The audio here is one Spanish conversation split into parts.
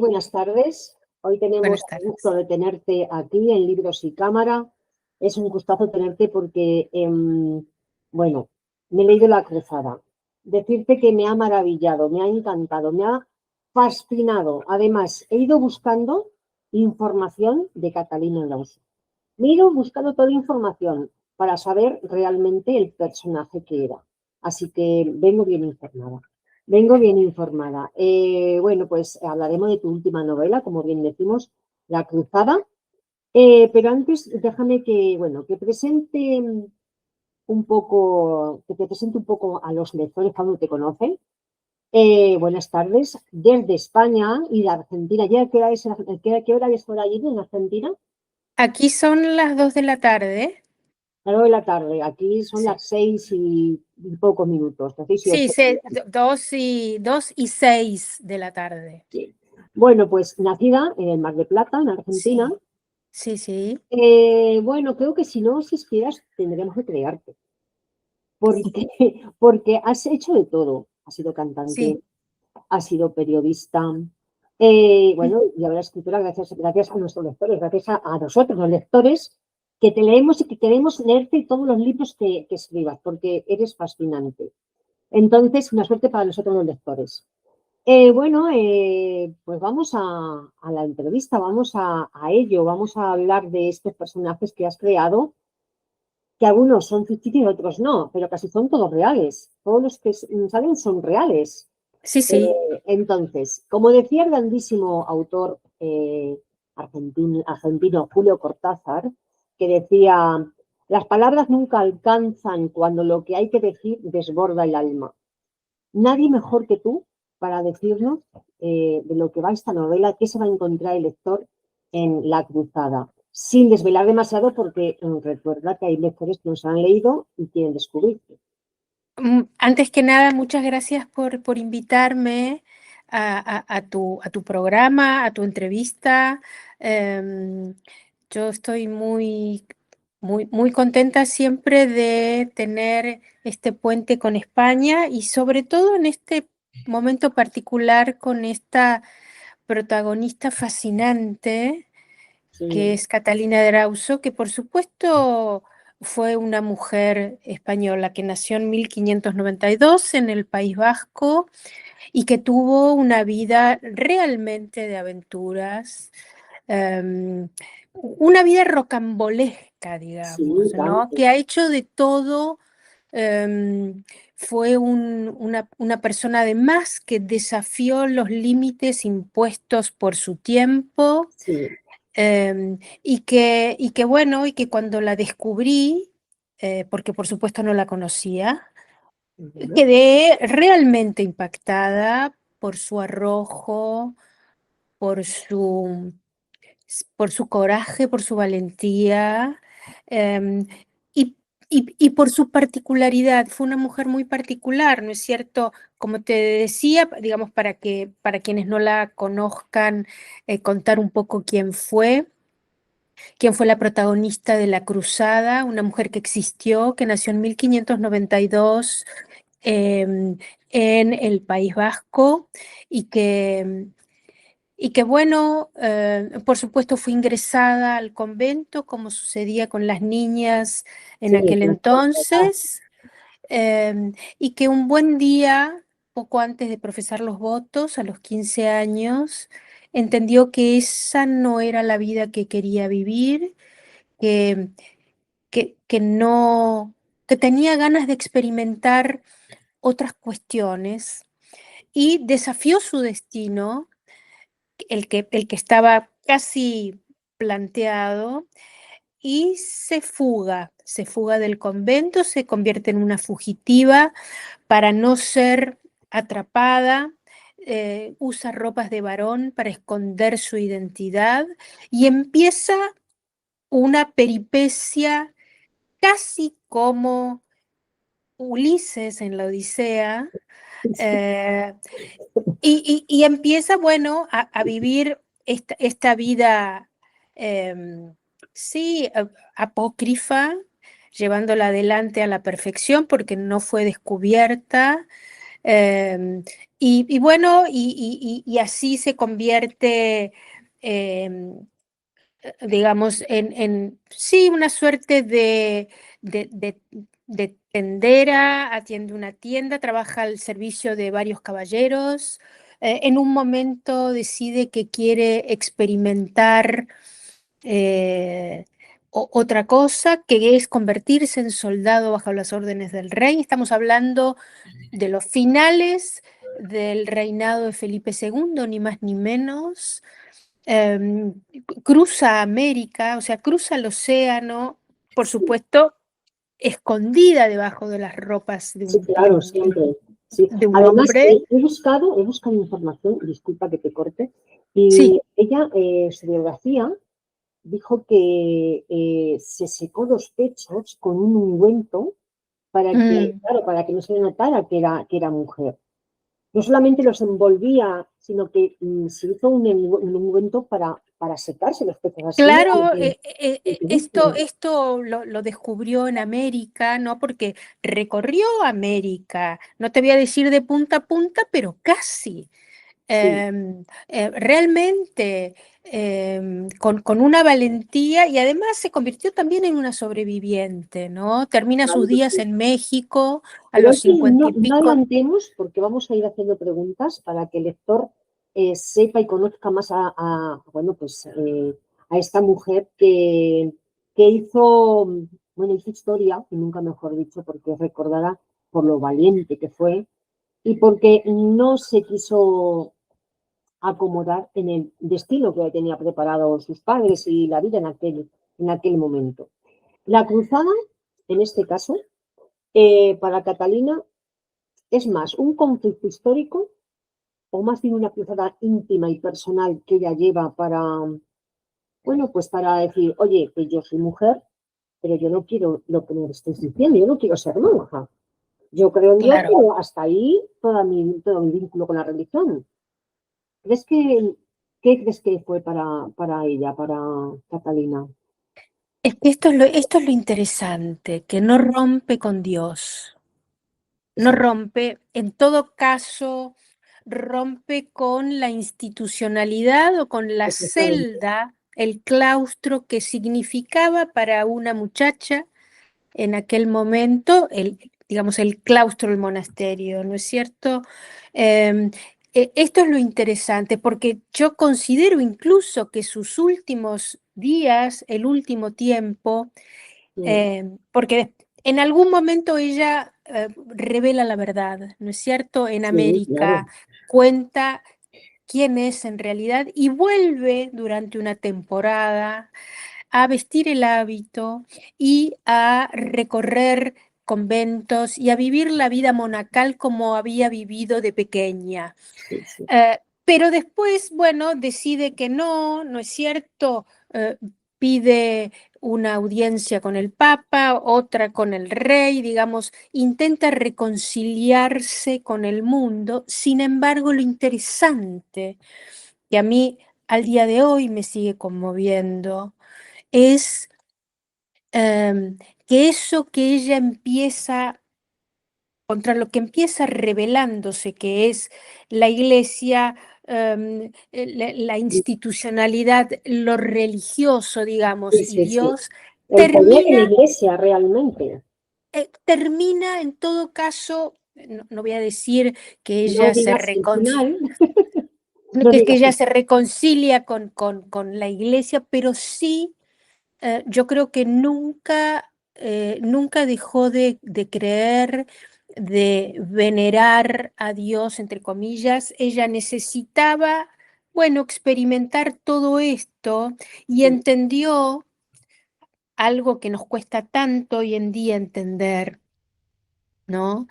buenas tardes. Hoy tenemos Buenas el gusto tardes. de tenerte aquí en Libros y Cámara. Es un gustazo tenerte porque, bueno, me he leído La Cruzada. Decirte que me ha maravillado, me ha encantado, me ha fascinado. Además, he ido buscando información de Catalina Laus. Me he ido buscando toda información para saber realmente el personaje que era. Así que vengo bien informada. Vengo bien informada. Bueno, pues hablaremos de tu última novela, como bien decimos, La Cruzada. Pero antes, déjame que, bueno, que presente un poco, que te presente un poco a los lectores que aún no te conocen. Buenas tardes, desde España y de Argentina. ¿Ya qué hora es, qué hora es por allí en Argentina? Aquí son las 2 de la tarde. A las 9 de la tarde. Aquí son Sí, las 6 y pocos minutos, las 6 y 8. sí, 2:06 de la tarde. Sí. Bueno, pues nacida en el Mar de Plata, en Argentina. Sí, sí, sí. Bueno, creo que si no existieras, tendríamos que crearte. Porque, porque has hecho de todo. Has sido Sí. cantante, has sido periodista, bueno, y ahora escritora, gracias a nuestros lectores, gracias a nosotros, los lectores, que te leemos y que queremos leerte todos los libros que escribas, porque eres fascinante. Entonces, una suerte para nosotros los lectores. Bueno, pues vamos a la entrevista, vamos a ello, vamos a hablar de estos personajes que has creado, que algunos son ficticios y otros no, pero casi son todos reales. Todos los que salen son reales. Sí, sí. Entonces, como decía el grandísimo autor argentino Julio Cortázar, que decía, las palabras nunca alcanzan cuando lo que hay que decir desborda el alma. Nadie mejor que tú para decirnos de lo que va esta novela, qué se va a encontrar el lector en La Cruzada, sin desvelar demasiado porque recuerda que hay lectores que nos han leído y quieren descubrir. Antes que nada, muchas gracias por invitarme a tu programa, a tu entrevista. Em, yo estoy muy contenta siempre de tener este puente con España y sobre todo en este momento particular con esta protagonista fascinante que Sí, es Catalina Drauso, que por supuesto fue una mujer española que nació en 1592 en el País Vasco y que tuvo una vida realmente de aventuras, una vida rocambolesca, sí, digamos, ¿no? tanto. Que ha hecho de todo. Fue una persona además que desafió los límites impuestos por su tiempo. Sí. Y que bueno, y que cuando la descubrí, porque por supuesto no la conocía, Ujú. quedé realmente impactada por su arrojo, por su, por su coraje, por su valentía, em, y, y por su particularidad. Fue una mujer muy particular, ¿no es cierto? Como te decía, digamos, para quienes no la conozcan, contar un poco quién fue la protagonista de La Cruzada, una mujer que existió, que nació en 1592 em, en el País Vasco y que bueno, por supuesto fue ingresada al convento, como sucedía con las niñas en Sí, aquel nuestra sociedad. entonces, y que un buen día, poco antes de profesar los votos, a los 15 años, entendió que esa no era la vida que quería vivir, que, que no, que tenía ganas de experimentar otras cuestiones y desafió su destino, el que estaba casi planteado, y se fuga del convento, se convierte en una fugitiva para no ser atrapada, usa ropas de varón para esconder su identidad y empieza una peripecia casi como Ulises en la Odisea, eh, y empieza, bueno, a vivir esta vida, sí, apócrifa, llevándola adelante a la perfección porque no fue descubierta, Eh, y bueno, y así se convierte, eh, digamos, sí, una suerte de, de- de tendera, atiende una tienda, trabaja al servicio de varios caballeros. En un momento decide que quiere experimentar eh, otra cosa, que es convertirse en soldado bajo las órdenes del rey. Estamos hablando de los finales del reinado de Felipe II, ni más ni menos. Em, Cruza América, o sea, cruza el océano, por Sí, supuesto, escondida debajo de las ropas sí, claro, siempre. Sí. de un Además, hombre. he buscado información, disculpa que te corte, Sí. y ella, su biografía, dijo que se secó los pechos con un ungüento para que, Mm. claro, para que no se le notara que era mujer. No solamente los envolvía, sino que se hizo un ungüento para secarse los pechos así. Claro, Ridículo. esto lo descubrió en América, ¿no? Porque recorrió América, no te voy a decir de punta a punta, pero casi. Sí, Realmente con una valentía y además se convirtió también en una sobreviviente, ¿no? Termina sus claro que días sí. en México a Pero los oye, 50 y no pico. adelantemos porque vamos a ir haciendo preguntas para que el lector sepa y conozca más bueno, pues, a esta mujer que hizo, bueno, hizo historia, y nunca mejor dicho, porque es recordada por lo valiente que fue y porque no se quiso acomodar en el destino que tenía preparado sus padres y la vida en aquel momento. La cruzada, en este caso, para Catalina es más un conflicto histórico o más bien una cruzada íntima y personal que ella lleva para, bueno, pues para decir, oye, que yo soy mujer, pero yo no quiero lo que me estáis diciendo, yo no quiero ser monja. Yo creo en Dios, Claro. pero hasta ahí todo mi vínculo con la religión. ¿Crees que, ¿Qué crees que fue para ella, para Catalina? Es que esto es lo interesante, que no rompe con Dios, no Exacto, rompe, en todo caso, rompe con la institucionalidad o con la exactamente. celda, el claustro que significaba para una muchacha en aquel momento, digamos, el claustro del monasterio, ¿no es cierto? Em, Esto es lo interesante, porque yo considero incluso que sus últimos días, el último tiempo, Mm, porque en algún momento ella revela la verdad, ¿no es cierto? En sí, claro. América cuenta quién es en realidad y vuelve durante una temporada a vestir el hábito y a recorrer conventos y a vivir la vida monacal como había vivido de pequeña. Sí, sí. Pero después, bueno, decide que no, no es cierto, pide una audiencia con el Papa, otra con el rey, digamos, intenta reconciliarse con el mundo. Sin embargo, lo interesante que a mí al día de hoy me sigue conmoviendo es que eso que ella empieza, contra lo que empieza rebelándose, que es la iglesia, la institucionalidad, lo religioso, digamos, Sí, y sí, sí. Dios, El poder de la termina, iglesia realmente. termina en todo caso, no voy a decir que No ella se digas el final, no que digas ella el se reconcilia con la iglesia, pero sí yo creo que nunca, nunca dejó de creer, de venerar a Dios, entre comillas. Ella necesitaba, bueno, experimentar todo esto y sí, entendió algo que nos cuesta tanto hoy en día entender, ¿no?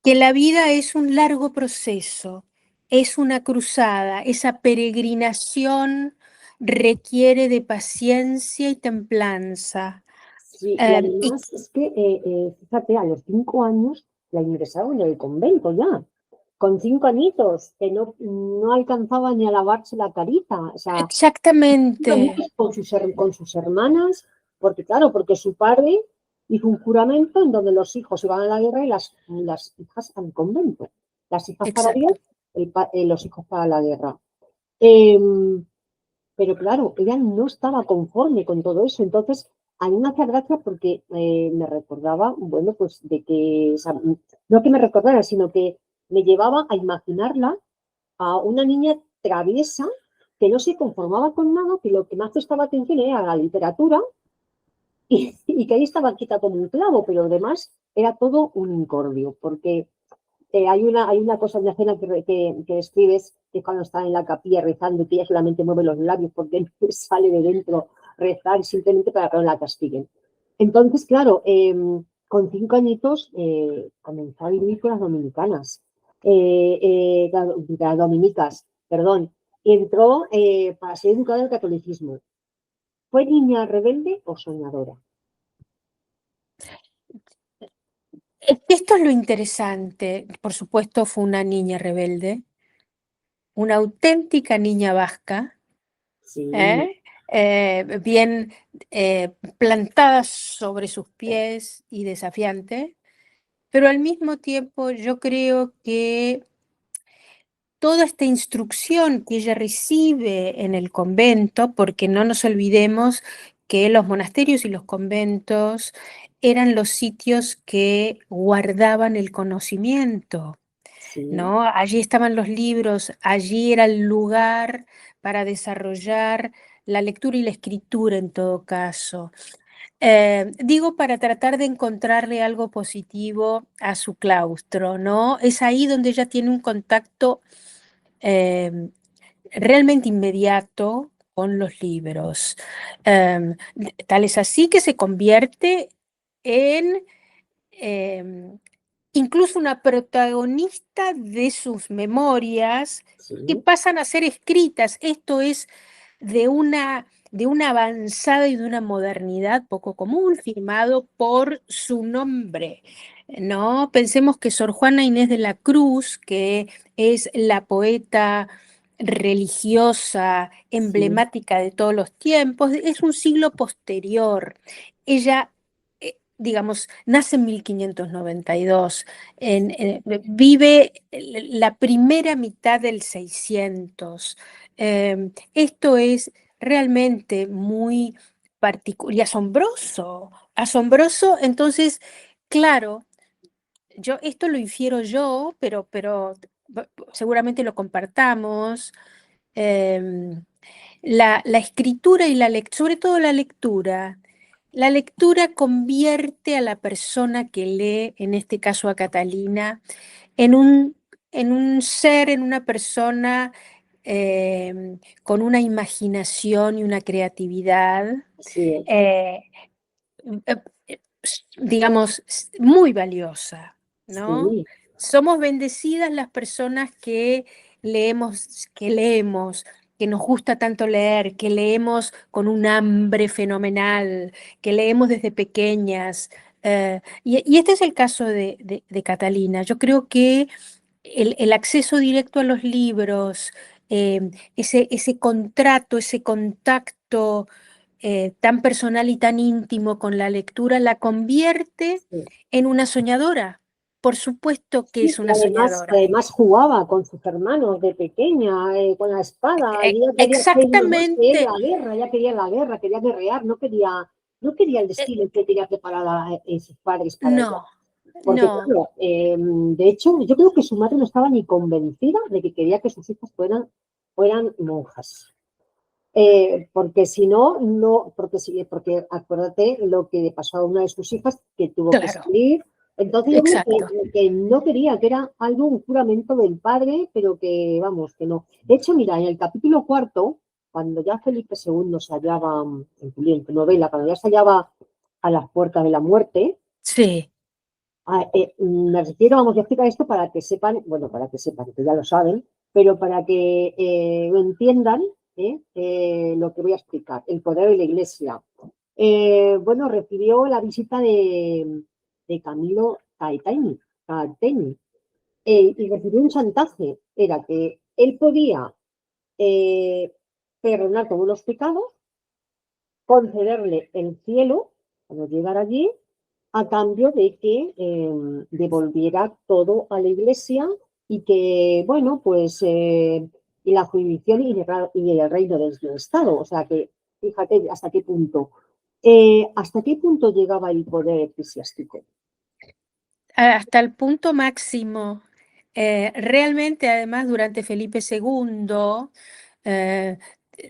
Que la vida es un largo proceso, es una cruzada, esa peregrinación requiere de paciencia y templanza. sí. Y Y además es que, fíjate, a los 5 años la ingresaron en el convento ya, con 5 añitos, que no alcanzaba ni a lavarse la carita. O sea, exactamente, únicamente con sus hermanas, porque claro, porque su padre hizo un juramento en donde los hijos iban a la guerra y las hijas al convento. Las hijas para Dios, exacto. los hijos para la guerra. Em, pero claro, ella no estaba conforme con todo eso. Entonces, a mí me hacía gracia porque me recordaba, bueno, pues de que, o sea, no que me recordara, sino que me llevaba a imaginarla a una niña traviesa que no se conformaba con nada, que lo que más prestaba atención era la literatura y que ahí estaba quita como un clavo, pero además era todo un incordio, porque hay una cosa, una escena que escribes que cuando está en la capilla rezando y que ella solamente mueve los labios porque no sale de dentro rezar simplemente para que no la castiguen. Entonces, claro, con 5 añitos comenzó a vivir con las dominicanas, las dominicas, perdón, y entró para ser educada en el catolicismo. ¿Fue niña rebelde o soñadora? Es que esto es lo interesante. Por supuesto, fue una niña rebelde, una auténtica niña vasca, Sí, ¿eh? Bien plantada sobre sus pies y desafiante, pero al mismo tiempo yo creo que toda esta instrucción que ella recibe en el convento, porque no nos olvidemos que los monasterios y los conventos eran los sitios que guardaban el conocimiento, sí, ¿no? Allí estaban los libros, allí era el lugar para desarrollar la lectura y la escritura en todo caso. Digo, para tratar de encontrarle algo positivo a su claustro, ¿no? Es ahí donde ella tiene un contacto em, realmente inmediato con los libros. Tal es así que se convierte en em, incluso una protagonista de sus memorias que sí, pasan a ser escritas. Esto es de una avanzada y de una modernidad poco común, firmado por su nombre. No pensemos que Sor Juana Inés de la Cruz, que es la poeta religiosa sí, emblemática de todos los tiempos, es un siglo posterior. Ella, digamos, nace en 1592, vive la primera mitad del 600. Esto es realmente muy particular y asombroso, asombroso. Entonces, claro, yo esto lo infiero yo, pero seguramente lo compartamos. em, la escritura y sobre todo la lectura convierte a la persona que lee, en este caso a Catalina, en en un ser, en una persona con una imaginación y una creatividad, así es. eh, eh, digamos, muy valiosa, ¿no? Sí, Somos bendecidas las personas leemos, que nos gusta tanto leer, que leemos con un hambre fenomenal, que leemos desde pequeñas. Y este es el caso de Catalina. Yo creo que el acceso directo a los libros, ese contrato, ese contacto tan personal y tan íntimo con la lectura, la convierte sí. en una soñadora. Por supuesto que Sí, es una soñadora. además jugaba con sus hermanos de pequeña, con la espada, y ella quería ser una más que él en Exactamente. la guerra, ella quería la guerra, quería guerrear, no quería el eh, destino que tenía preparado sus padres para ella. no, Porque, no. claro, de hecho, yo creo que su madre no estaba ni convencida de que quería que sus hijas fueran monjas. Porque si no, no, porque acuérdate lo que le pasó a una de sus hijas que tuvo que Claro, salir. Entonces yo creo exacto. que no quería, que era algo, un juramento del padre, pero que, vamos, que no. De hecho, mira, en el capítulo cuarto, cuando ya Felipe II se hallaba, en tu novela, cuando ya se hallaba a las puertas de la muerte, Sí, me refiero, vamos a explicar esto para que sepan, bueno, para que sepan, que ya lo saben, pero para que lo entiendan, lo que voy a explicar, el poder de la Iglesia. Bueno, recibió la visita de Camilo Caetani, y recibió un chantaje, era que él podía eh, perdonar todos los pecados, concederle el cielo cuando llegara allí, a cambio de que devolviera todo a la iglesia, y que, bueno, pues, y la jurisdicción y el reino del Estado. O sea que, fíjate hasta qué punto llegaba el poder eclesiástico. Hasta el punto máximo. Realmente, además, durante Felipe II, eh,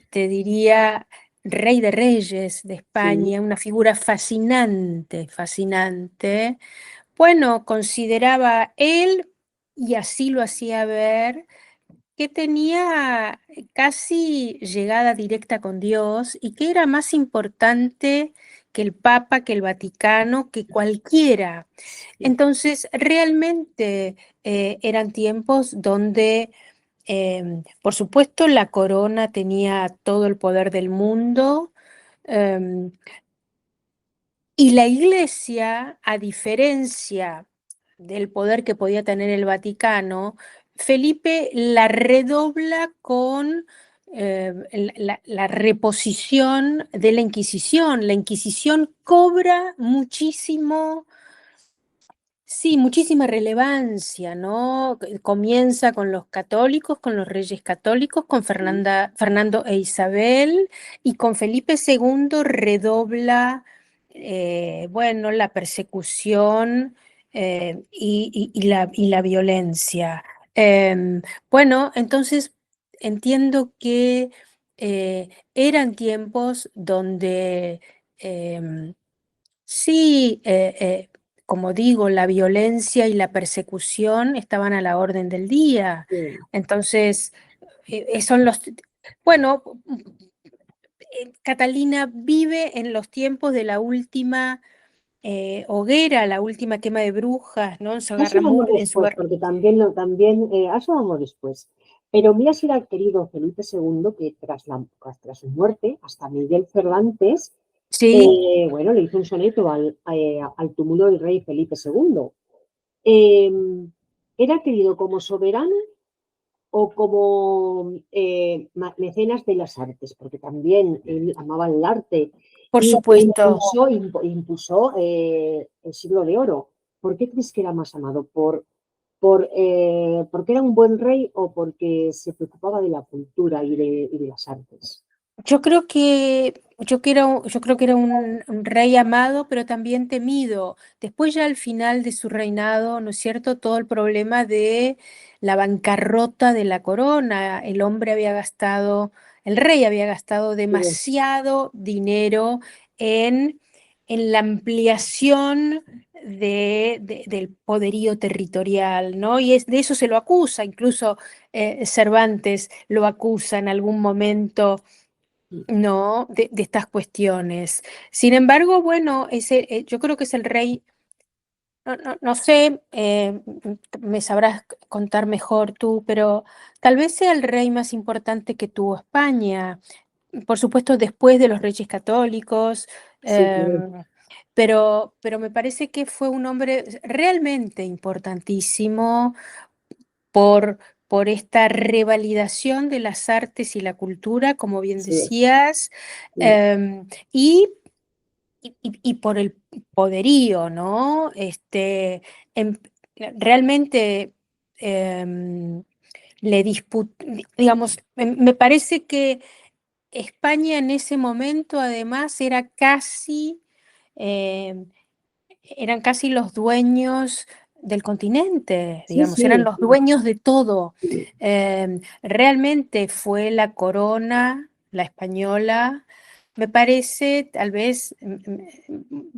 te diría rey de reyes de Sí, España, una figura fascinante, fascinante. Bueno, consideraba él, y así lo hacía ver, que tenía casi llegada directa con Dios y que era más importante que el Papa, que el Vaticano, que cualquiera. sí, Entonces, realmente eran tiempos donde, por supuesto, la corona tenía todo el poder del mundo. em, y la Iglesia, a diferencia del poder que podía tener el Vaticano, Felipe la redobla con la reposición de la Inquisición. La Inquisición cobra muchísimo. Sí, muchísima relevancia, ¿no? Comienza con los católicos, con los reyes católicos, con sí, Fernando e Isabel, y con Felipe II redobla, bueno, la persecución y la violencia. Bueno, entonces entiendo que eran tiempos donde sí, como digo, la violencia y la persecución estaban a la orden del día. sí. Entonces, son los... Bueno, Catalina vive en los tiempos de la última hoguera, la última quema de brujas, ¿no? En A eso vamos En su después, porque a eso vamos después. Pero mira si era el querido Felipe II, que tras su muerte, hasta Miguel Cervantes, Sí, bueno, le hizo un soneto al túmulo del rey Felipe II. Eh, Era querido como soberano o como mecenas de las artes, porque también él amaba el arte por y supuesto. impuso el siglo de oro. ¿Por qué crees que era más amado? ¿Porque era un buen rey o porque se preocupaba de la cultura y de las artes? Yo creo que era un rey amado, pero también temido. Después ya al final de su reinado, ¿no es cierto? Todo el problema de la bancarrota de la corona. El rey había gastado Sí, demasiado dinero en, en la ampliación del poderío territorial, ¿no? Y de eso se lo acusa, incluso Cervantes lo acusa en algún momento, ¿no? De estas cuestiones. Sin embargo, bueno, yo creo que es el rey, no sé, me sabrás contar mejor tú, pero tal vez sea el rey más importante que tuvo España. Por supuesto, después de los reyes católicos, sí, claro. em, pero me parece que fue un hombre realmente importantísimo por, por esta revalidación de las artes y la cultura, como bien Sí, es. decías, Sí, y, y por el poderío, ¿no? Em- realmente em, digamos, me parece que España en ese momento además em, eran casi los dueños del continente, sí, digamos, eran sí, los dueños de todo. sí. Realmente fue la corona, la española, me parece, tal vez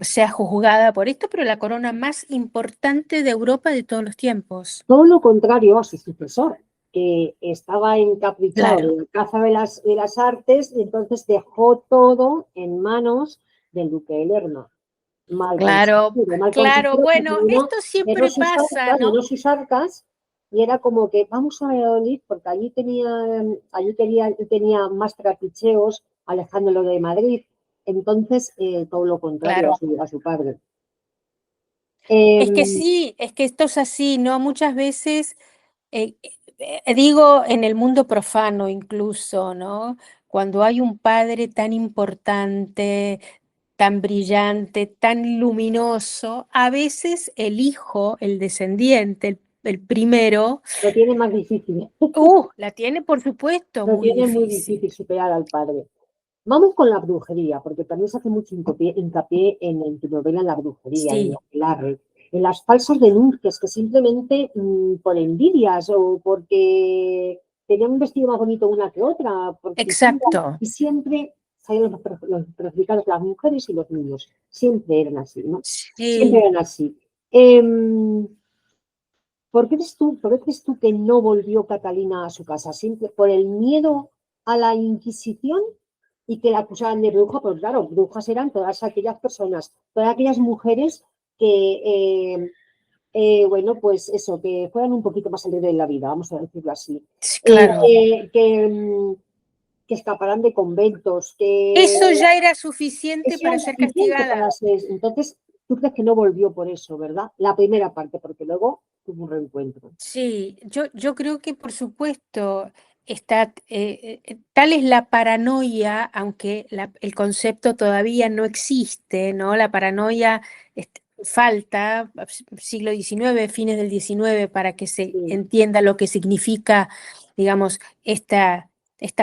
sea juzgada por esto, pero la corona más importante de Europa de todos los tiempos. Todo lo contrario a su sucesor, que estaba encaprichado Claro, de la caza de las artes y entonces dejó todo en manos del duque de Lerma. claro, Mal claro. consejero que Bueno, esto siempre pasa, llenó ¿no? sus arcas y era como que vamos a Valladolid porque tenía más trapicheos alejándolo de Madrid. Entonces, todo lo contrario Claro. a su padre. Es que Em, sí, es que esto es así, ¿no? Muchas veces, digo en el mundo profano incluso, ¿no? Cuando hay un padre tan importante, tan brillante, tan luminoso, a veces el hijo, el descendiente, el primero, Lo tiene más difícil. la tiene por supuesto Lo muy tiene muy difícil. difícil superar al padre. Vamos con la brujería, porque también se hace mucho hincapié en tu novela en la brujería, en la Sí, aquelarre, en las falsas denuncias que simplemente por envidias o porque tenían un vestido más bonito una que otra, porque exacto. y siempre salían los perjudicados las mujeres y los niños. Siempre eran así, ¿no? Siempre Sí. eran así. Em, por qué crees tú que no volvió Catalina a su casa? ¿Simple por el miedo a la Inquisición y que la acusaban de bruja? Pues claro, brujas eran todas aquellas personas, todas aquellas mujeres que, bueno, pues eso, que fueran un poquito más alegres en la vida, vamos a decirlo así. Sí, Eh, claro. que escaparan de conventos, que Eso ya era suficiente eso era para ser suficiente para castigada. ser. Entonces, tú crees que no volvió por eso, ¿verdad? La primera parte, porque luego tuvo un reencuentro. Sí, yo creo que por supuesto está, tal es la paranoia, aunque el concepto todavía no existe, ¿no? La paranoia falta, siglo XIX, fines del XIX, para que se Sí. entienda lo que significa, digamos, esta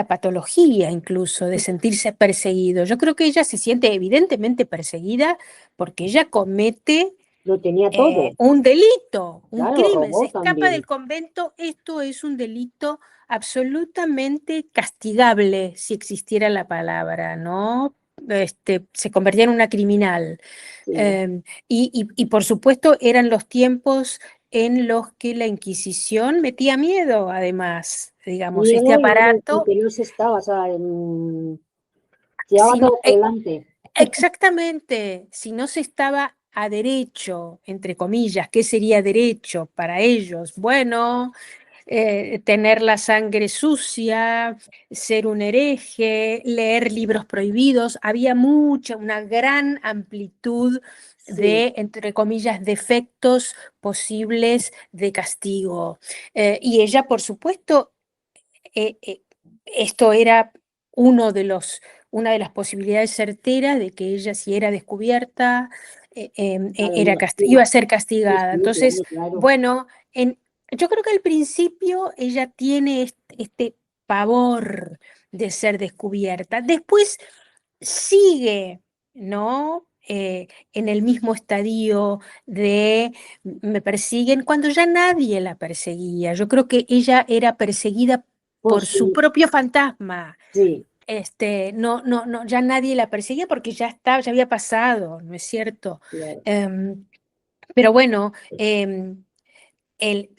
patología incluso de sentirse perseguido. Yo creo que ella se siente evidentemente perseguida porque ella comete Lo tenía todo. un delito, un Claro, crimen, se robó escapa del también. convento, esto es un delito absolutamente castigable si existiera la palabra, ¿no? Se convertía en una criminal. Sí. Y por supuesto eran los tiempos en los que la Inquisición metía miedo, además, digamos, este Miedo y aparato, que no se estaba, o sea, llevaba si no- todo por delante. exactamente, si no se estaba a derecho, entre comillas, ¿qué sería derecho para ellos? Bueno, tener la sangre sucia, ser un hereje, leer libros prohibidos. Había una gran amplitud Sí, de, entre comillas, defectos posibles de castigo. Y ella, por supuesto, eh, eh, esto era uno de una de las posibilidades certeras de que ella, si era descubierta, claro, iba a ser castigada. sí, Entonces, claro, claro. bueno, yo creo que al principio ella tiene este pavor de ser descubierta. Después sigue, ¿no? En el mismo estadio de me persiguen cuando ya nadie la perseguía. Yo creo que ella era perseguida Pues por su sí, propio fantasma. sí, No, ya nadie la perseguía porque ya estaba, ya había pasado, ¿no es cierto? claro. Pero bueno,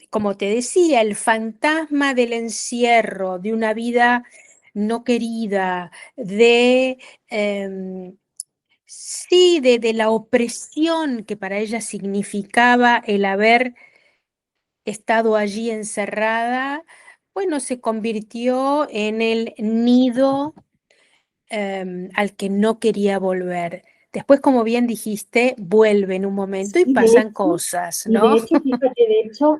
como te decía, el fantasma del encierro, de una vida no querida, em, sí, de la opresión que para ella significaba el haber estado allí encerrada, bueno, se convirtió en el nido al que no quería volver. Después, como bien dijiste, vuelve en un momento y Sí, pasan cosas, ¿no? fíjate, de hecho,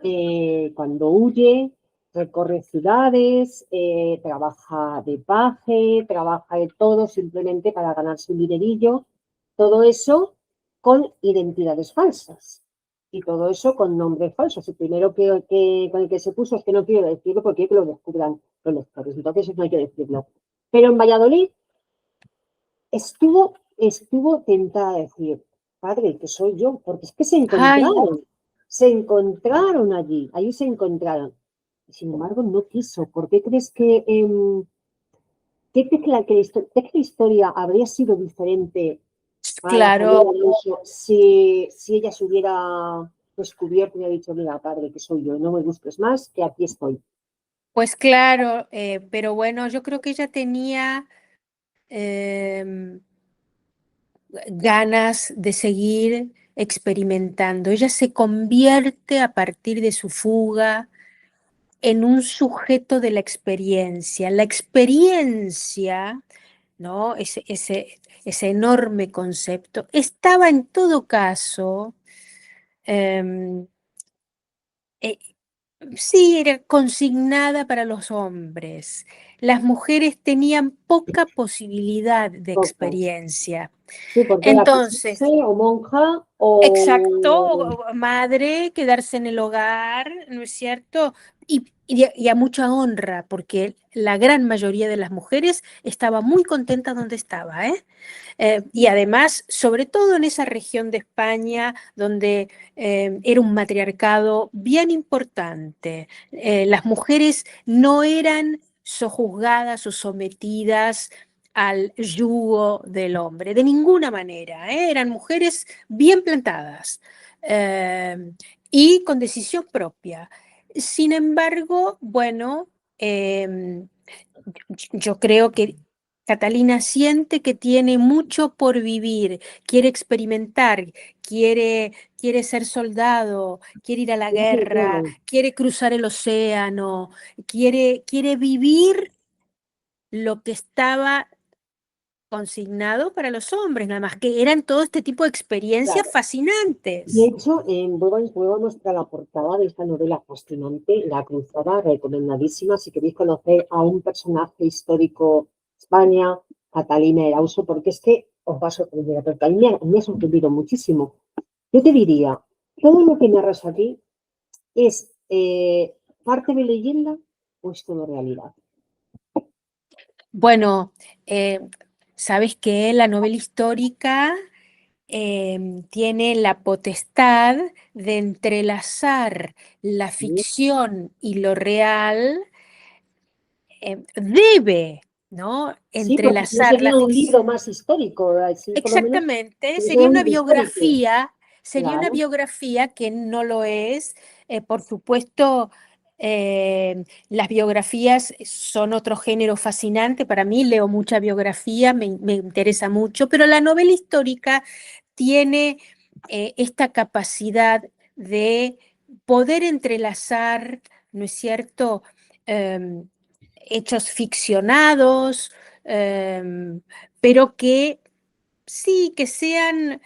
cuando huye, recorre ciudades, trabaja de paje, trabaja de todo simplemente para ganarse un dinerillo, todo eso con identidades falsas y todo eso con nombres falsos. El primero con el que se puso es que no quiero decirlo porque quiero que lo descubran los lectores, entonces eso no hay que decirlo. Pero en Valladolid estuvo tentada a decir, padre, que soy yo, porque es que Ay, se encontraron allí se encontraron. Y sin embargo, no quiso. ¿Por qué crees que, qué crees crees que la historia habría sido diferente para la familia claro, Alonso si ella se hubiera descubierto y hubiera dicho, mira, padre, que soy yo, no me busques más, que aquí estoy? pues claro, pero bueno, yo creo que ella tenía em, ganas de seguir experimentando. Ella se convierte a partir de su fuga en un sujeto de la experiencia. La experiencia, ¿no? Ese enorme concepto, estaba en todo caso em, eh, sí, era consignada para los hombres. Las mujeres tenían poca posibilidad de Pocas. experiencia. Sí, porque era casarse Entonces, o monja exacto, o... madre, quedarse en el hogar, ¿no es cierto? Y a mucha honra, porque la gran mayoría de las mujeres estaba muy contenta donde estaba, ¿eh? Y además, sobre todo en esa región de España, donde era un matriarcado bien importante, las mujeres no eran sojuzgadas o sometidas al yugo del hombre, de ninguna manera, ¿eh? Eran mujeres bien plantadas eh, y con decisión propia. Sin embargo, bueno, eh, yo creo que Catalina siente que tiene mucho por vivir, quiere experimentar, quiere ser soldado, quiere ir a la Sí, guerra, claro, quiere cruzar el océano, quiere vivir lo que estaba consignado para los hombres, nada más que eran todo este tipo de experiencias claro. De fascinantes. hecho, vuelvo a mostrar la portada de esta novela fascinante, La Cruzada, recomendadísima. Si queréis conocer a un personaje histórico de España, Catalina Erauso, porque es que os va a sorprender, porque a mí me ha sorprendido muchísimo. Yo te diría, todo lo que narras aquí es parte de leyenda o es todo realidad. Bueno, sabes que la novela histórica tiene la potestad de entrelazar la ¿Sí? ficción y lo real, debe, ¿no? Sí, porque si no Entrelazar la sería un ficción. libro más histórico, así por lo menos Exactamente, si no sería un libro histórico. sería una Claro, biografía que no lo es. Por supuesto, las biografías son otro género fascinante. Para mí, leo mucha biografía, me interesa mucho, pero la novela histórica tiene esta capacidad de poder entrelazar, ¿no es cierto? Em, hechos ficcionados, em, pero que sí, que sean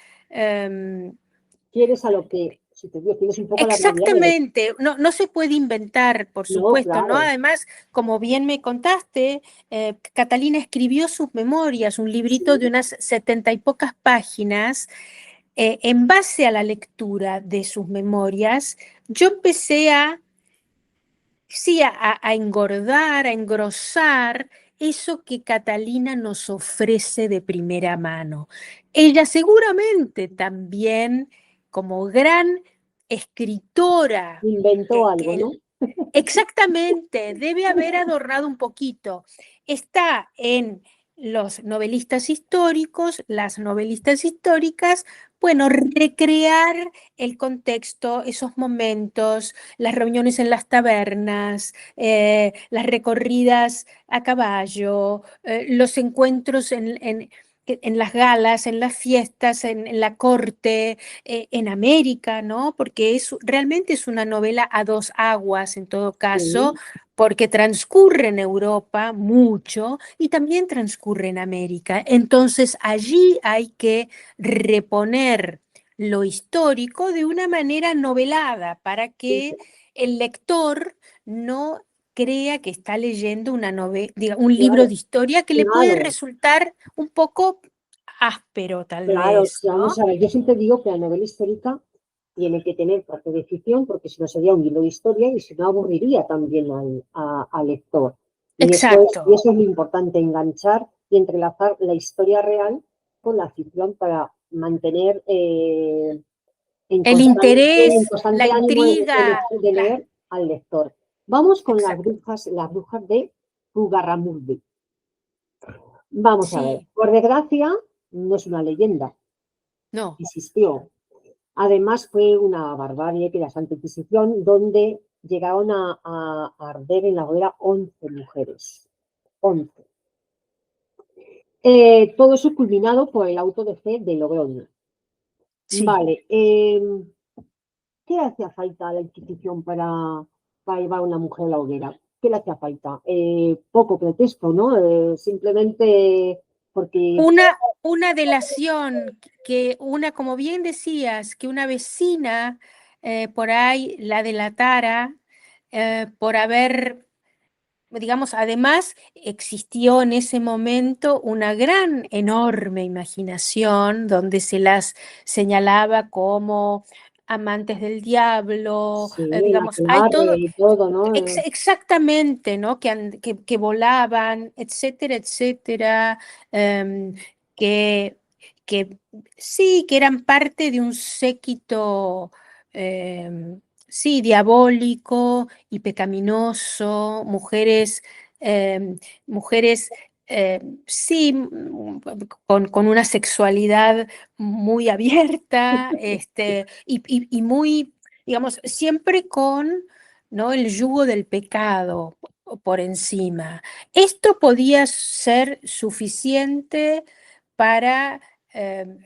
quieres a lo que, si te digo, quieres un poco la realidad de la... exactamente, no se puede inventar, por No, supuesto, ¿no? claro, Además, como bien me contaste, Catalina escribió sus memorias, un librito de sí, unas 70 y pocas páginas. En base a la lectura de sus memorias, yo empecé sí, a engordar, a engrosar eso que Catalina nos ofrece de primera mano. Ella seguramente también, como gran escritora, inventó algo, que ¿no? exactamente, debe haber adornado un poquito. Está en los novelistas históricos, las novelistas históricas, bueno, recrear el contexto, esos momentos, las reuniones en las tabernas, las recorridas a caballo, los encuentros en las galas, en las fiestas, en la corte, en América, ¿no? Porque realmente es una novela a dos aguas en todo caso, Sí, porque transcurre en Europa mucho y también transcurre en América. Entonces allí hay que reponer lo histórico de una manera novelada para sí, que el lector no crea que está leyendo un libro de claro, historia que le puede claro, resultar un poco áspero, tal claro. vez, Sí, vamos ¿no? a ver, yo siempre digo que la novela histórica tiene que tener parte de ficción, porque si no sería un libro de historia y si no aburriría también al lector. Y Exacto. eso es lo importante, enganchar y entrelazar la historia real con la ficción para mantener El en interés, la constante ánimo intriga, de leer al lector. Vamos con exacto. las brujas de Ugarramurdi. Vamos a ver, Sí, por desgracia, no es una leyenda, no, existió. Además, fue una barbarie que la Santa Inquisición, donde llegaron a arder en la hoguera 11 mujeres. 11. Todo eso culminado por el auto de fe de Logroño. sí. Vale, ¿qué hacía falta a la Inquisición para llevar a una mujer a la hoguera? ¿Qué le hacía falta? Poco pretexto, ¿no? Simplemente porque Una delación como bien decías, que una vecina por ahí la delatara, por haber, digamos, además existió en ese momento una gran, enorme imaginación donde se las señalaba como amantes del diablo, Sí, el digamos, hay aquelarre todo, y todo, ¿no? exactamente, ¿no? Que volaban, etcétera, etcétera, em, que, que sí, que eran parte de un séquito, sí, diabólico y pecaminoso, mujeres, sí, con una sexualidad muy abierta, y muy, digamos, siempre con, ¿no?, el yugo del pecado por encima. Esto podía ser suficiente para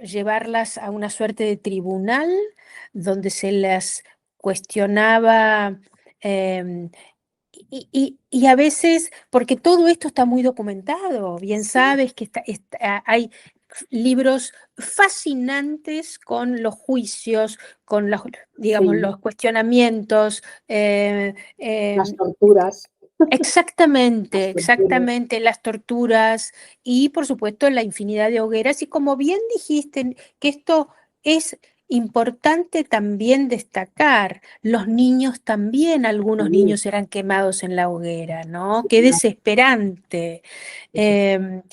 llevarlas a una suerte de tribunal donde se las cuestionaba, em, y a veces, porque todo esto está muy documentado, bien Sí, sabes que hay libros fascinantes con los juicios, con los, digamos, sí, los cuestionamientos. las Em, torturas, las Exactamente, torturas. exactamente, las torturas y por supuesto la infinidad de hogueras. Y como bien dijiste, que esto es importante también destacar, los niños también, algunos Sí, niños eran quemados en la hoguera, ¿no? sí, Qué desesperante. eso, Em,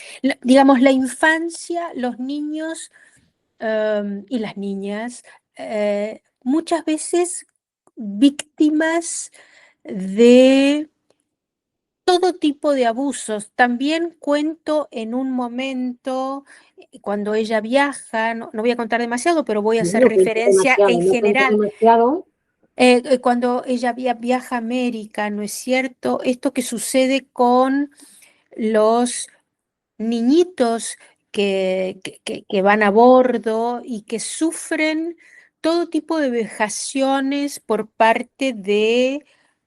digamos, la infancia, los niños, y las niñas, muchas veces víctimas de todo tipo de abusos. También cuento en un momento, cuando ella viaja, no voy a contar demasiado, pero voy a hacer no cuento referencia demasiado, en no cuento general. demasiado. Cuando ella viaja a América, ¿no es cierto? Esto que sucede con los niñitos que van a bordo y que sufren todo tipo de vejaciones por parte de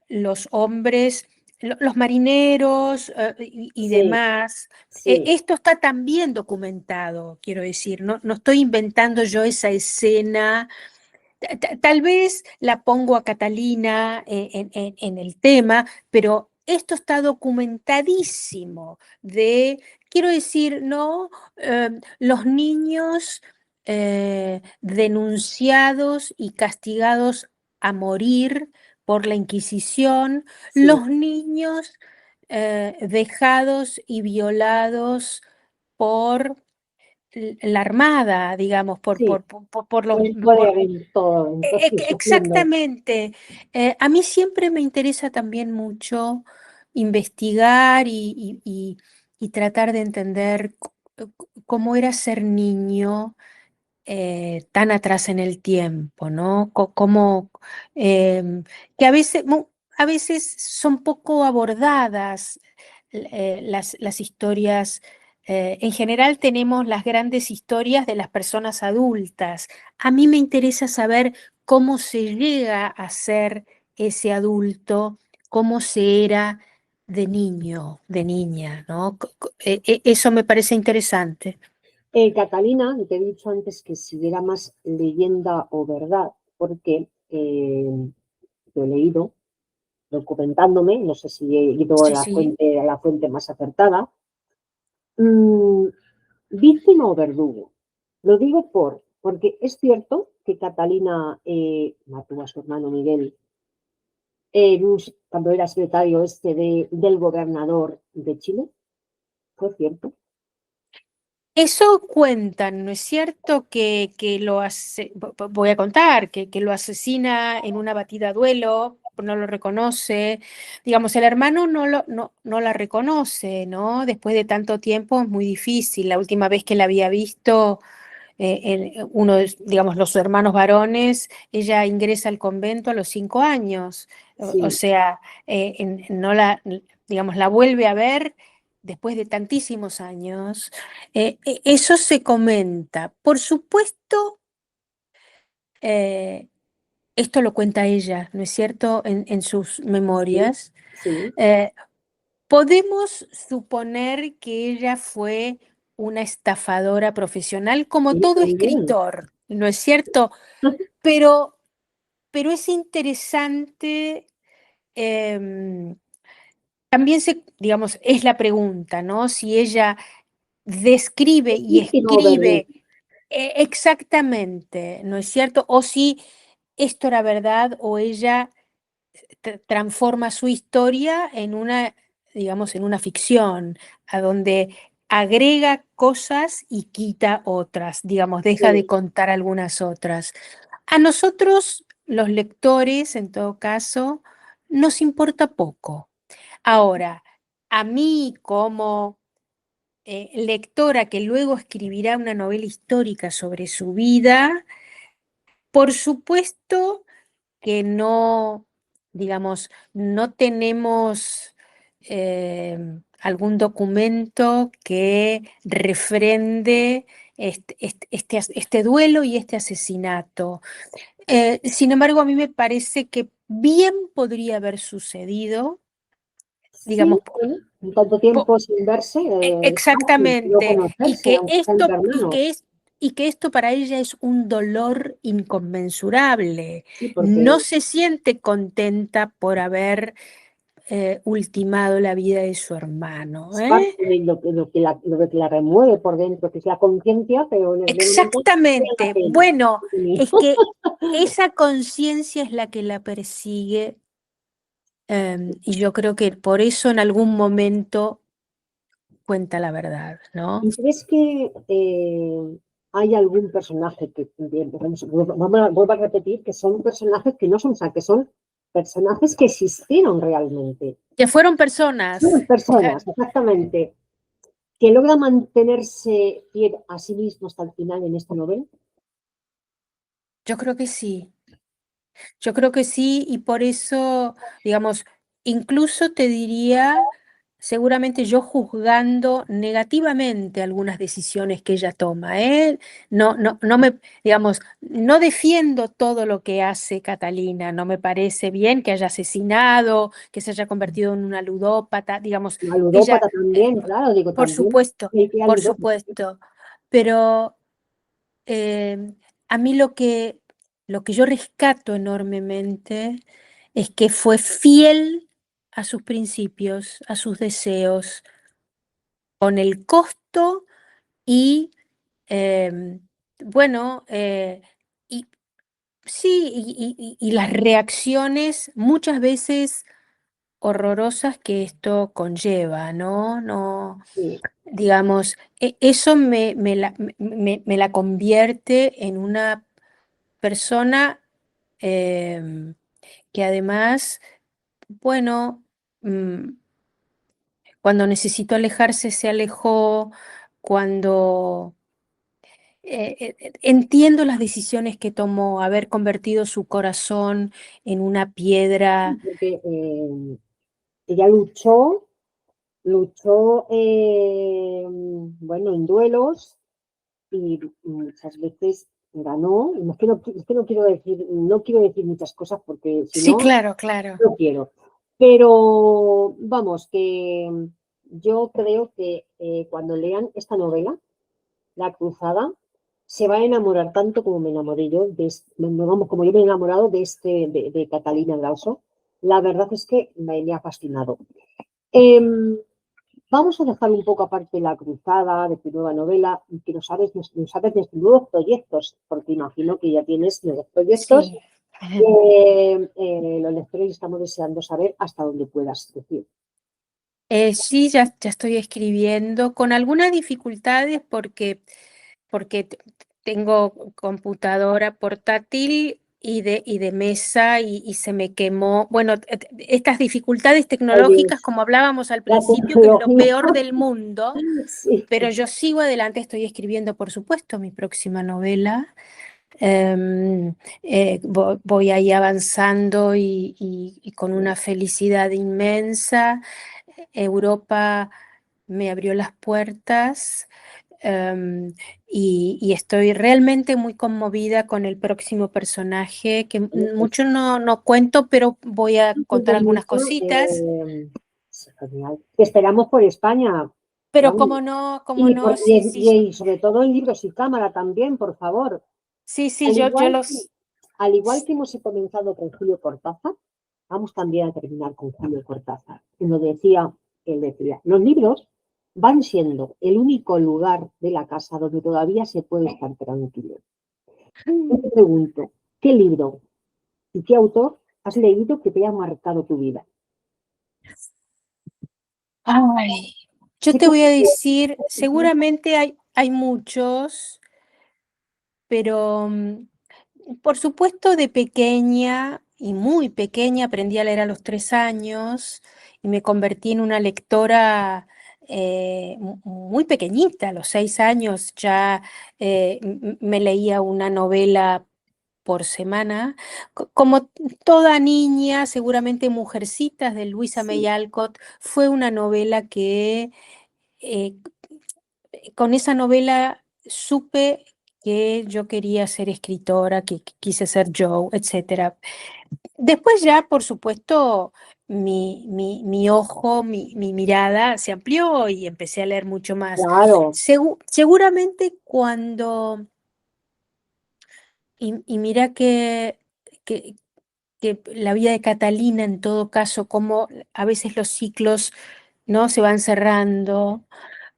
los hombres, los marineros, y Sí, demás. sí, Esto está también documentado, quiero decir, no estoy inventando yo esa escena. Tal vez la pongo a Catalina en el tema, pero esto está documentadísimo quiero decir, ¿no? Los niños denunciados y castigados a morir por la Inquisición, sí. los niños dejados y violados por la Armada, digamos, Sí, por los, puede haber todo, entonces sufriendo. exactamente. A mí siempre me interesa también mucho investigar y tratar de entender cómo era ser niño, tan atrás en el tiempo, ¿no? Em, que a veces son poco abordadas, las historias. En general tenemos las grandes historias de las personas adultas. A mí me interesa saber cómo se llega a ser ese adulto, cómo se era de niño, de niña, ¿no? Eso me parece interesante. Catalina, te he dicho antes que si era más leyenda o verdad, porque lo he leído documentándome, no sé si he ido Sí, sí. a la fuente más acertada. Mm, víctima o verdugo. Lo digo porque es cierto que Catalina mató a su hermano Miguel cuando era secretario del gobernador de Chile, fue cierto. Eso cuentan, ¿no es cierto? Voy a contar, que lo asesina en una batida a duelo, no lo reconoce. Digamos, el hermano no la reconoce, ¿no? Después de tanto tiempo es muy difícil. La última vez que la había visto, uno de, digamos, los hermanos varones, ella ingresa al convento a los 5 años. O Sí, sea, no digamos, la vuelve a ver después de tantísimos años. Eso se comenta. Por supuesto, eh, esto lo cuenta ella, ¿no es cierto?, en sus sí, memorias. sí. Eh, Podemos suponer que ella fue una estafadora profesional, como Y todo también, escritor, ¿no es cierto? Pero, pero es interesante, em, también digamos, es la pregunta, ¿no? Si ella describe y Decir que no verlo. escribe exactamente, ¿no es cierto? O si esto era verdad o ella transforma su historia en una, digamos, en una ficción, a donde agrega cosas y quita otras, digamos, deja de Sí. contar algunas otras. A nosotros, los lectores, en todo caso, nos importa poco. Ahora, a mí como lectora que luego escribirá una novela histórica sobre su vida, por supuesto que no, digamos, no tenemos algún documento que refrende este duelo y este asesinato. Sin embargo, a mí me parece que bien podría haber sucedido, Sí, digamos, bueno, en tanto tiempo sin verse, es fácil no exactamente, conocerse, aunque sean entre hermanos. y que esto para ella es un dolor inconmensurable. Sí, porque No se siente contenta por haber ultimado la vida de su hermano, es ¿eh? parte de lo que la remueve por dentro, que es la conciencia, pero en aquel momento vale la Exactamente. pena. Bueno, es que esa conciencia es la que la persigue, y yo creo que por eso en algún momento cuenta la verdad, ¿no? ¿Y crees que hay algún personaje que, vuelvo a repetir, que son personajes que no son, o sea, que son personajes que existieron realmente? Que fueron Son personas. personas, exactamente, que logran mantenerse fiel a sí mismo hasta el final en esta novela. Yo creo que sí. Yo creo que sí, y por eso, digamos, incluso te diría, seguramente yo juzgando negativamente algunas decisiones que ella toma, ¿eh? No me, digamos, no defiendo todo lo que hace Catalina, no me parece bien que haya asesinado, que se haya convertido en una ludópata, digamos, La ella, ludópata también, claro, digo por también, supuesto, el que era por ludópata. supuesto, pero a mí lo que yo rescato enormemente es que fue fiel a sus principios, a sus deseos, con el costo y, em, bueno, y sí, y las reacciones muchas veces horrorosas que esto conlleva, ¿no? No, Sí, digamos, eso me la convierte en una persona em, que además, bueno, mm, cuando necesitó alejarse, se alejó, cuando entiendo las decisiones que tomó, haber convertido su corazón en una piedra. porque ella luchó, bueno, en duelos y muchas veces ganó. Es que no quiero decir, no quiero decir muchas cosas porque si Sí, no, claro, claro. no quiero. Pero vamos, que yo creo que cuando lean esta novela, La Cruzada, se va a enamorar tanto como me enamoré yo, vamos, como yo me he enamorado de Catalina Grauso. La verdad es que me ha fascinado. Em, Vamos a dejar un poco aparte La Cruzada de tu nueva novela y que nos sabes de tus nuevos proyectos, porque imagino que ya tienes nuevos proyectos. Sí. Los lectores estamos deseando saber hasta dónde puedas decir. Sí, ya estoy escribiendo con algunas dificultades porque tengo computadora portátil y de mesa y se me quemó. Bueno, estas dificultades Ay, tecnológicas, Dios, como hablábamos al la principio, que es lo tecnología, peor del mundo, sí. pero yo sigo adelante, estoy escribiendo, por supuesto, mi próxima novela. Em, voy ahí avanzando y con una felicidad inmensa. Europa me abrió las puertas, em, y estoy realmente muy conmovida con el próximo personaje, que mucho Pues, no cuento, pero voy a muy contar algunas bonito. cositas. Sí, genial. Te esperamos por España, Pero vamos. cómo no, sí, sí, Y sobre todo en libros y cámara también, por favor. sí, sí, Al yo igual que, los... al igual que hemos comenzado con Julio Cortázar, vamos también a terminar con Julio Cortázar. Él decía, los libros van siendo el único lugar de la casa donde todavía se puede estar tranquilo. Yo te pregunto, ¿qué libro y qué autor has leído que te haya marcado tu vida? Ay, yo Sé te que voy a decir, seguramente hay muchos, pero por supuesto de pequeña y muy pequeña aprendí a leer a los 3 años y me convertí en una lectora muy pequeñita. A los 6 años ya me leía una novela por semana. Como toda niña, seguramente Mujercitas de Luisa May sí, Alcott fue una novela que eh, con esa novela supe que yo quería ser escritora, que quise ser Joe, etcétera. Después ya, por supuesto, mi ojo, mi mirada se amplió y empecé a leer mucho más. claro, Seguramente cuando, y mira que, que la vida de Catalina, en todo caso, como a veces los ciclos, ¿no? Se van cerrando.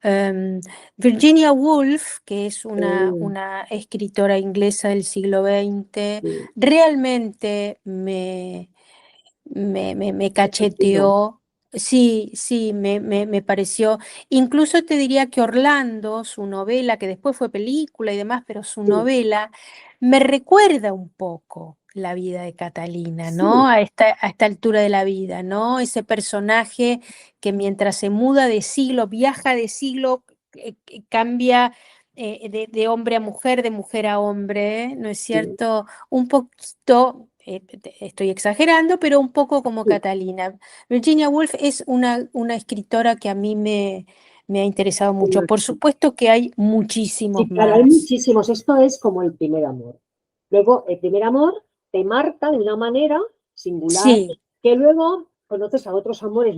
Em, Virginia Woolf, que es sí, una escritora inglesa del siglo XX, sí, realmente me no, cacheteó. Sí, sí, me pareció. Incluso te diría que Orlando, su novela, que después fue película y demás, pero su sí, novela me recuerda un poco la vida de Catalina, ¿no? sí, A esta altura de la vida, ¿no? Ese personaje que mientras se muda de siglo, viaja de siglo, cambia de hombre a mujer, de mujer a hombre, ¿no es sí, cierto? Un poquito, estoy exagerando, pero un poco como sí. Catalina. Virginia Woolf es una escritora que a mí me ha interesado mucho. Por supuesto que hay Sí, muchísimos claro, hay más. muchísimos. Esto es como el primer amor. Luego, el primer amor te marca de una manera singular, Sí, que luego conoces a otros amores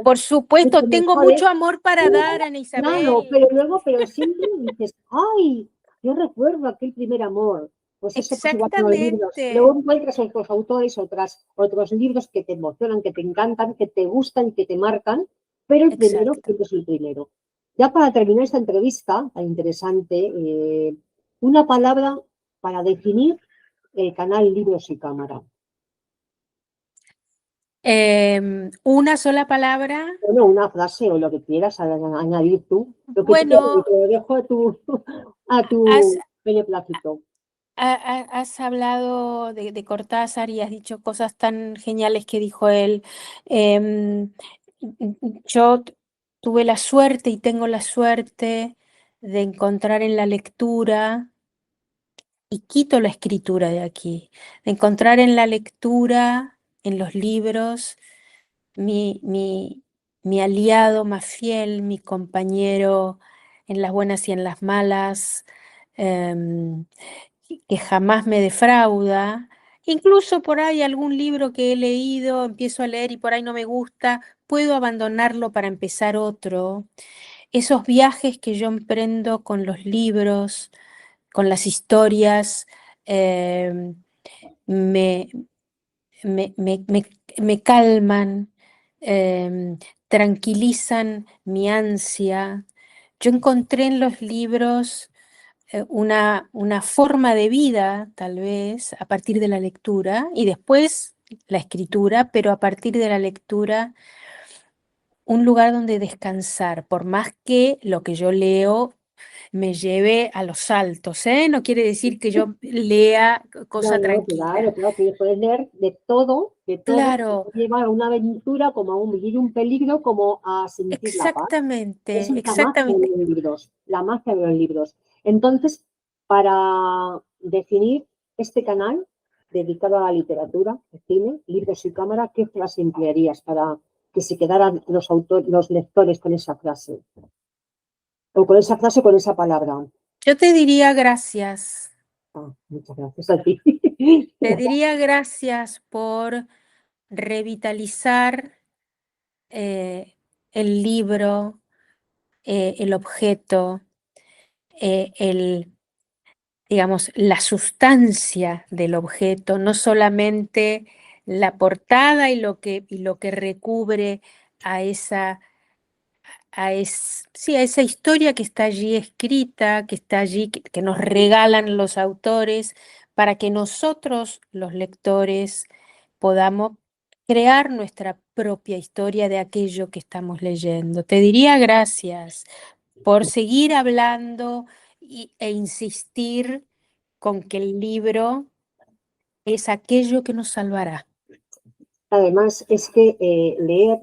por mucho supuesto, tengo mejores. mucho amor para dar, Ana Claro, Isabel. pero luego, pero siempre dices, ay, yo recuerdo aquel primer amor. Pues eso pasa igual con los libros. Exactamente, Luego encuentras otros autores, otros libros que te emocionan, que te encantan, que te gustan, que te marcan, pero el primero exacto. siempre es el primero. Ya para terminar esta entrevista tan interesante, una palabra para definir el canal Libros y Cámara. Una sola palabra. Bueno, una frase o lo que quieras añadir tú, lo que tú quieras, Bueno, te lo dejo a has, tu beneplácito. has hablado de Cortázar y has dicho cosas tan geniales que dijo él. Em, yo tuve la suerte y tengo la suerte de encontrar en la lectura, y quito la escritura de aquí, de encontrar en la lectura, en los libros, mi, mi, mi aliado más fiel, mi compañero en las buenas y en las malas, em, que jamás me defrauda. Incluso por ahí algún libro que he leído, empiezo a leer y por ahí no me gusta, puedo abandonarlo para empezar otro. Esos viajes que yo emprendo con los libros, con las historias, em, me, me calman, em, tranquilizan mi ansia. Yo encontré en los libros una forma de vida, tal vez, a partir de la lectura y después la escritura, pero a partir de la lectura, un lugar donde descansar, por más que lo que yo leo me lleve a los saltos, ¿eh? No quiere decir que yo lea No, cosa no, claro, tranquila. claro, que puedes leer de todo, que Claro, te lleva a una aventura, como a un vivir un peligro, como a sentir la paz. Esa exactamente, es la magia de exactamente. los libros, la magia de los libros. Entonces, para definir este canal dedicado a la literatura, el cine, libros y cámara, ¿qué frase emplearías para que se quedaran los lectores con esa frase? O con esa frase, con esa palabra. Yo te diría gracias. Ah, muchas gracias a ti. Te diría gracias por revitalizar el libro, el objeto, el, digamos, la sustancia del objeto, no solamente la portada y lo que recubre a esa, sí, a esa historia que está allí escrita, que está allí, que nos regalan los autores, para que nosotros, los lectores, podamos crear nuestra propia historia de aquello que estamos leyendo. Te diría gracias por seguir hablando e insistir con que el libro es aquello que nos salvará. Además, es que leer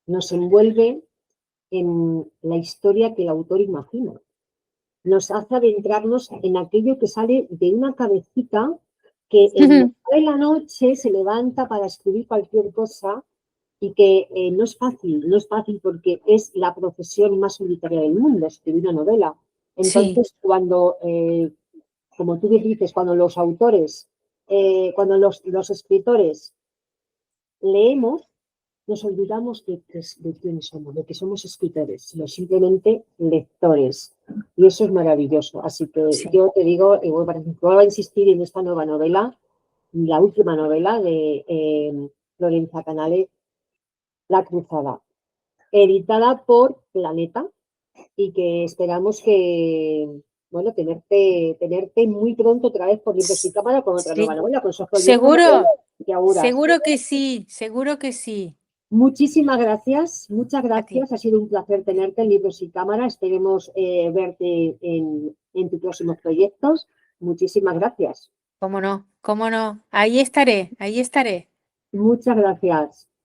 nos envuelve en la historia que el autor imagina. Nos hace adentrarnos en aquello que sale de una cabecita que en la noche se levanta para escribir cualquier cosa y que no es fácil porque es la profesión más solitaria del mundo, escribir una novela. Sí, Entonces, cuando, como tú dices, cuando los autores, cuando los escritores leemos, nos olvidamos de quiénes somos, de que somos escritores, sino simplemente lectores. Y eso es maravilloso. Así que sí. yo te digo, y vuelvo a insistir en esta nueva novela, la última novela de Lorenza Canale, La Cruzada, editada por Planeta, y que esperamos que, bueno, tenerte muy pronto otra vez por Libros y Cámara con otra nueva Sí, novela, con esos proyectos seguro, que auguras. seguro que sí, seguro que sí. Muchísimas gracias, muchas A ti, gracias. Ha sido un placer tenerte en Libros y Cámara. Esperemos verte en tus próximos proyectos. Muchísimas gracias. cómo no, cómo no. Ahí estaré, ahí estaré. Muchas gracias.